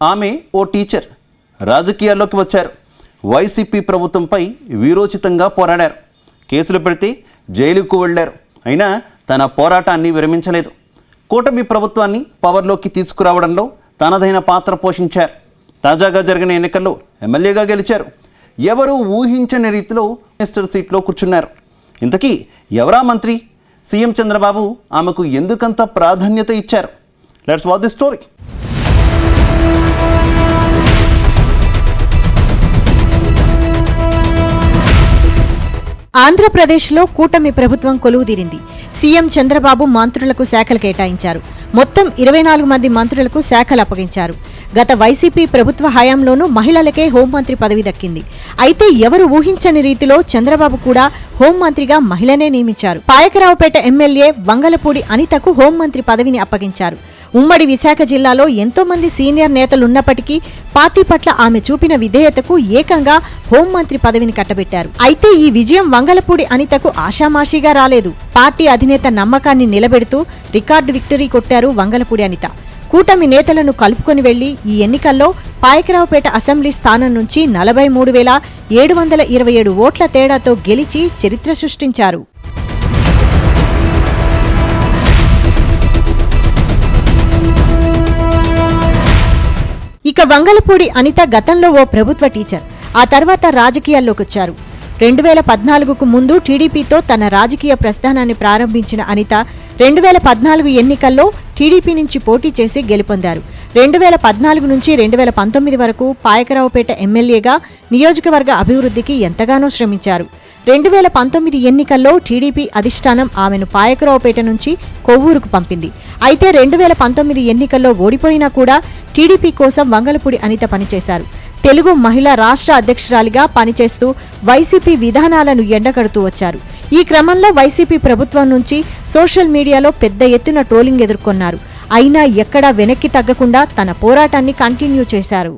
ఆమె ఓ టీచర్ రాజకీయాల్లోకి వచ్చారు. వైసీపీ ప్రభుత్వంపై వీరోచితంగా పోరాడారు. కేసులు పెడితే జైలుకు వెళ్లారు. అయినా తన పోరాటాన్ని విరమించలేదు. కూటమి ప్రభుత్వాన్ని పవర్లోకి తీసుకురావడంలో తనదైన పాత్ర పోషించారు. తాజాగా జరిగిన ఎన్నికల్లో ఎమ్మెల్యేగా గెలిచారు. ఎవరూ ఊహించని రీతిలో మినిస్టర్ సీట్లో కూర్చున్నారు. ఇంతకీ ఎవరా మంత్రి? సీఎం చంద్రబాబు ఆమెకు ఎందుకంత ప్రాధాన్యత ఇచ్చారు? Let's watch the story. ఆంధ్రప్రదేశ్లో కూటమి ప్రభుత్వం కొలువుదీరింది. సీఎం చంద్రబాబు మంత్రులకు శాఖలు కేటాయించారు. మొత్తం 24 మంది మంత్రులకు శాఖలు అప్పగించారు. గత వైసీపీ ప్రభుత్వ హయాంలోనూ మహిళలకే హోంమంత్రి పదవి దక్కింది. అయితే ఎవరు ఊహించని రీతిలో చంద్రబాబు కూడా హోంమంత్రిగా మహిళనే నియమించారు. పాయకరావుపేట ఎమ్మెల్యే వంగలపూడి అనితకు హోంమంత్రి పదవిని అప్పగించారు. ఉమ్మడి విశాఖ జిల్లాలో ఎంతో మంది సీనియర్ నేతలున్నప్పటికీ పార్టీ పట్ల ఆమె చూపిన విధేయతకు ఏకంగా హోంమంత్రి పదవిని కట్టబెట్టారు. అయితే ఈ విజయం వంగలపూడి అనితకు ఆషామాషీగా రాలేదు. పార్టీ అధినేత నమ్మకాన్ని నిలబెడుతూ రికార్డు విక్టరీ కొట్టారు వంగలపూడి అనిత. కూటమి నేతలను కలుపుకొని వెళ్లి ఈ ఎన్నికల్లో పాయకరావుపేట అసెంబ్లీ స్థానం నుంచి 43,727 ఓట్ల తేడాతో గెలిచి చరిత్ర సృష్టించారు. ఇక వంగలపూడి అనిత గతంలో ఓ ప్రభుత్వ టీచర్. ఆ తర్వాత రాజకీయాల్లోకొచ్చారు. 2014కు ముందు టీడీపీతో తన రాజకీయ ప్రస్థానాన్ని ప్రారంభించిన అనిత 2014 ఎన్నికల్లో టీడీపీ నుంచి పోటీ చేసి గెలుపొందారు. 2014 నుంచి 2019 వరకు పాయకరావుపేట ఎమ్మెల్యేగా నియోజకవర్గ అభివృద్ధికి ఎంతగానో శ్రమించారు. 2019 ఎన్నికల్లో టీడీపీ అధిష్టానం ఆమెను పాయకరావుపేట నుంచి కొవ్వూరుకు పంపింది. అయితే 2019 ఎన్నికల్లో ఓడిపోయినా కూడా టీడీపీ కోసం వంగలపూడి అనిత పనిచేశారు. తెలుగు మహిళా రాష్ట్ర అధ్యక్షురాలిగా పనిచేస్తూ వైసీపీ విధానాలను ఎండగడుతూ వచ్చారు. ఈ క్రమంలో వైసీపీ ప్రభుత్వం నుంచి సోషల్ మీడియాలో పెద్ద ఎత్తున ట్రోలింగ్ ఎదుర్కొన్నారు. అయినా ఎక్కడా వెనక్కి తగ్గకుండా తన పోరాటాన్ని కంటిన్యూ చేశారు.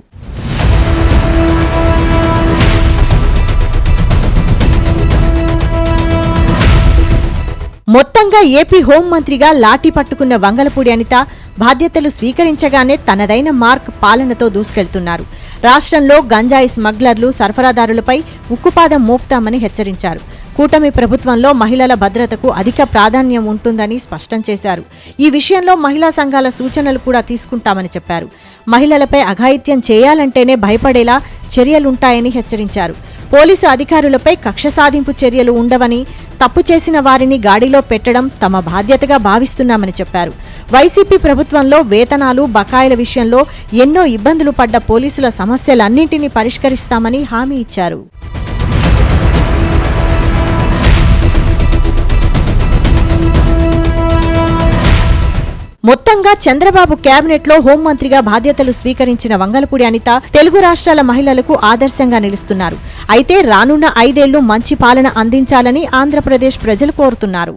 మొత్తంగా ఏపీ హోంమంత్రిగా లాఠీ పట్టుకున్న వంగలపూడి అనిత బాధ్యతలు స్వీకరించగానే తనదైన మార్క్ పాలనతో దూసుకెళ్తున్నారు. రాష్ట్రంలో గంజాయి స్మగ్లర్లు, సరఫరాదారులపై ఉక్కుపాదం మోపుతామని హెచ్చరించారు. కూటమి ప్రభుత్వంలో మహిళల భద్రతకు అధిక ప్రాధాన్యం ఉంటుందని స్పష్టం చేశారు. ఈ విషయంలో మహిళా సంఘాల సూచనలు కూడా తీసుకుంటామని చెప్పారు. మహిళలపై అఘాయిత్యం చేయాలంటేనే భయపడేలా చర్యలుంటాయని హెచ్చరించారు. పోలీసు అధికారులపై కక్ష సాధింపు చర్యలు ఉండవని, తప్పు చేసిన వారిని గాడిలో పెట్టడం తమ బాధ్యతగా భావిస్తున్నామని చెప్పారు. వైసీపీ ప్రభుత్వంలో వేతనాలు, బకాయిల విషయంలో ఎన్నో ఇబ్బందులు పడ్డ పోలీసుల సమస్యలన్నింటినీ పరిష్కరిస్తామని హామీ ఇచ్చారు. మొత్తంగా చంద్రబాబు కేబినెట్లో హోంమంత్రిగా బాధ్యతలు స్వీకరించిన వంగలపూడి అనిత తెలుగు రాష్ట్రాల మహిళలకు ఆదర్శంగా నిలుస్తున్నారు. అయితే రానున్న 5 ఏళ్లు మంచి పాలన అందించాలని ఆంధ్రప్రదేశ్ ప్రజలు కోరుతున్నారు.